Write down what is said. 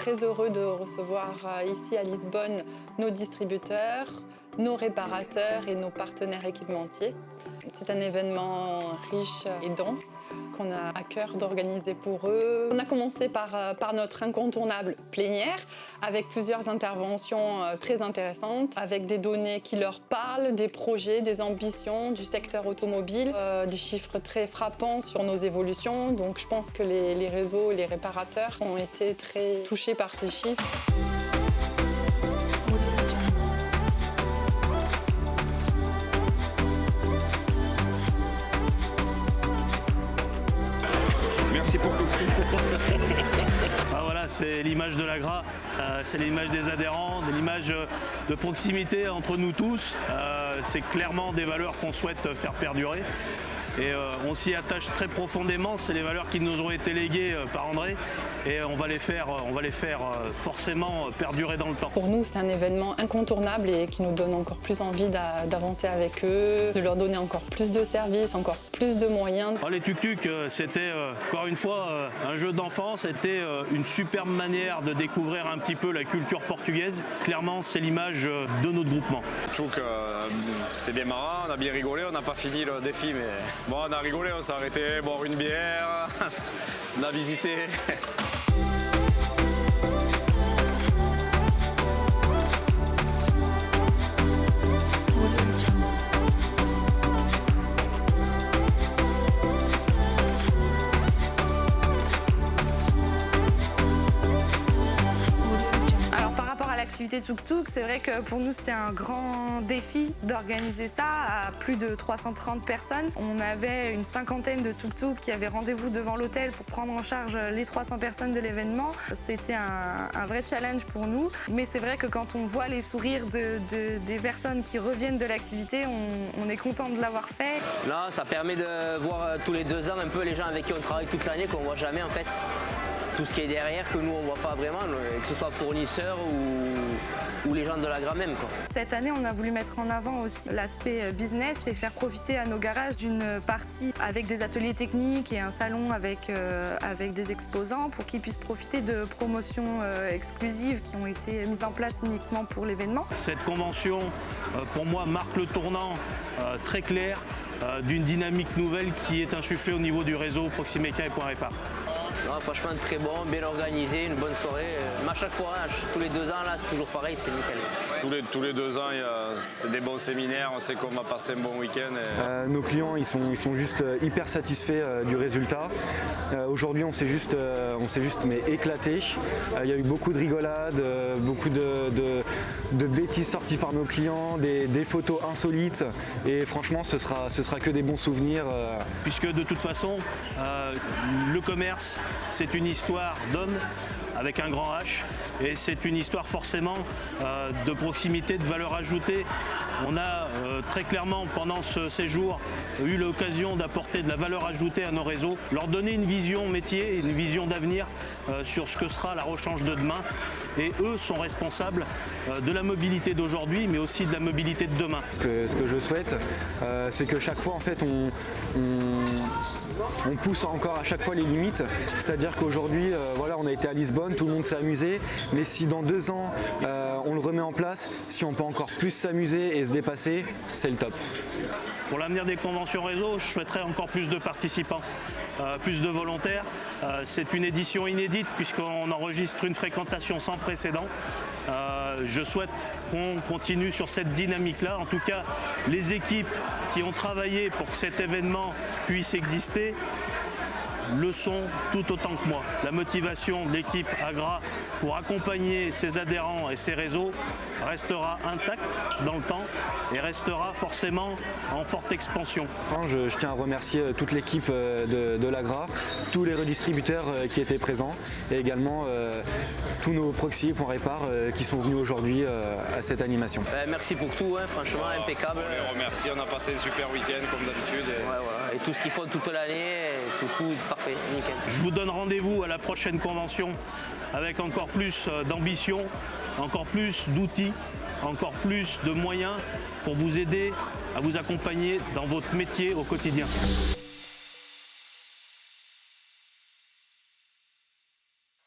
très heureux de recevoir ici à Lisbonne nos distributeurs, nos réparateurs et nos partenaires équipementiers. C'est un événement riche et dense qu'on a à cœur d'organiser pour eux. On a commencé par notre incontournable plénière avec plusieurs interventions très intéressantes, avec des données qui leur parlent, des projets, des ambitions du secteur automobile, des chiffres très frappants sur nos évolutions. Donc je pense que les réseaux et les réparateurs ont été très touchés par ces chiffres. Merci pour tout. Ah voilà, c'est l'image de l'Agra, c'est l'image des adhérents, l'image de proximité entre nous tous. C'est clairement des valeurs qu'on souhaite faire perdurer. Et on s'y attache très profondément, c'est les valeurs qui nous ont été léguées par André et on va les faire forcément perdurer dans le temps. Pour nous, c'est un événement incontournable et qui nous donne encore plus envie d'avancer avec eux, de leur donner encore plus de services, encore plus de moyens. Les tuk-tuk, c'était encore une fois un jeu d'enfant, c'était une superbe manière de découvrir un petit peu la culture portugaise. Clairement, c'est l'image de notre groupement. Tuk, c'était bien marrant, on a bien rigolé, on n'a pas fini le défi, mais bon, on a rigolé, on s'est arrêté boire une bière, on a visité. L'activité tuk-tuk, c'est vrai que pour nous c'était un grand défi d'organiser ça à plus de 330 personnes. On avait une cinquantaine de tuk-tuk qui avaient rendez-vous devant l'hôtel pour prendre en charge les 300 personnes de l'événement. C'était un vrai challenge pour nous, mais c'est vrai que quand on voit les sourires des personnes qui reviennent de l'activité, on est content de l'avoir fait. Là, ça permet de voir tous les 2 ans un peu les gens avec qui on travaille toute l'année qu'on ne voit jamais en fait. Tout ce qui est derrière que nous on ne voit pas vraiment, que ce soit fournisseurs ou les gens de l'Agra même, quoi. Cette année, on a voulu mettre en avant aussi l'aspect business et faire profiter à nos garages d'une partie avec des ateliers techniques et un salon avec des exposants pour qu'ils puissent profiter de promotions exclusives qui ont été mises en place uniquement pour l'événement. Cette convention, pour moi, marque le tournant très clair d'une dynamique nouvelle qui est insufflée au niveau du réseau Proximeca et Point Répar. Non, franchement très bon, bien organisé, une bonne soirée. Mais à chaque fois, tous les 2 ans, là, c'est toujours pareil, c'est nickel. Tous les 2 ans, c'est des bons séminaires, on sait qu'on va passer un bon week-end. Nos clients, ils sont juste hyper satisfaits du résultat. Aujourd'hui, on s'est juste mais éclaté. Il y a eu beaucoup de rigolades, beaucoup de bêtises sorties par nos clients, des photos insolites. Et franchement, ce sera que des bons souvenirs. Puisque de toute façon, le commerce, c'est une histoire d'hommes avec un grand H et c'est une histoire forcément de proximité, de valeur ajoutée. On a très clairement pendant ce séjour eu l'occasion d'apporter de la valeur ajoutée à nos réseaux, leur donner une vision métier, une vision d'avenir sur ce que sera la rechange de demain. Et eux sont responsables de la mobilité d'aujourd'hui mais aussi de la mobilité de demain. Ce que je souhaite, c'est que chaque fois en fait on pousse encore à chaque fois les limites, c'est-à-dire qu'aujourd'hui voilà, on a été à Lisbonne, tout le monde s'est amusé, mais si dans 2 ans on le remet en place, si on peut encore plus s'amuser et se dépasser, c'est le top. Pour l'avenir des conventions réseau, je souhaiterais encore plus de participants, plus de volontaires. C'est une édition inédite puisqu'on enregistre une fréquentation sans précédent. Je souhaite qu'on continue sur cette dynamique-là. En tout cas, les équipes qui ont travaillé pour que cet événement puisse exister le sont tout autant que moi. La motivation de l'équipe Agra pour accompagner ses adhérents et ses réseaux restera intacte dans le temps et restera forcément en forte expansion. Enfin, je tiens à remercier toute l'équipe de l'Agra, tous les redistributeurs qui étaient présents et également tous nos proxy Point Répar qui sont venus aujourd'hui à cette animation. Merci pour tout, hein, franchement impeccable. On les remercie, on a passé un super week-end comme d'habitude. Voilà. Et tout ce qu'ils font toute l'année, tout parfait, nickel. Je vous donne rendez-vous à la prochaine convention avec encore plus d'ambition, encore plus d'outils, encore plus de moyens pour vous aider à vous accompagner dans votre métier au quotidien.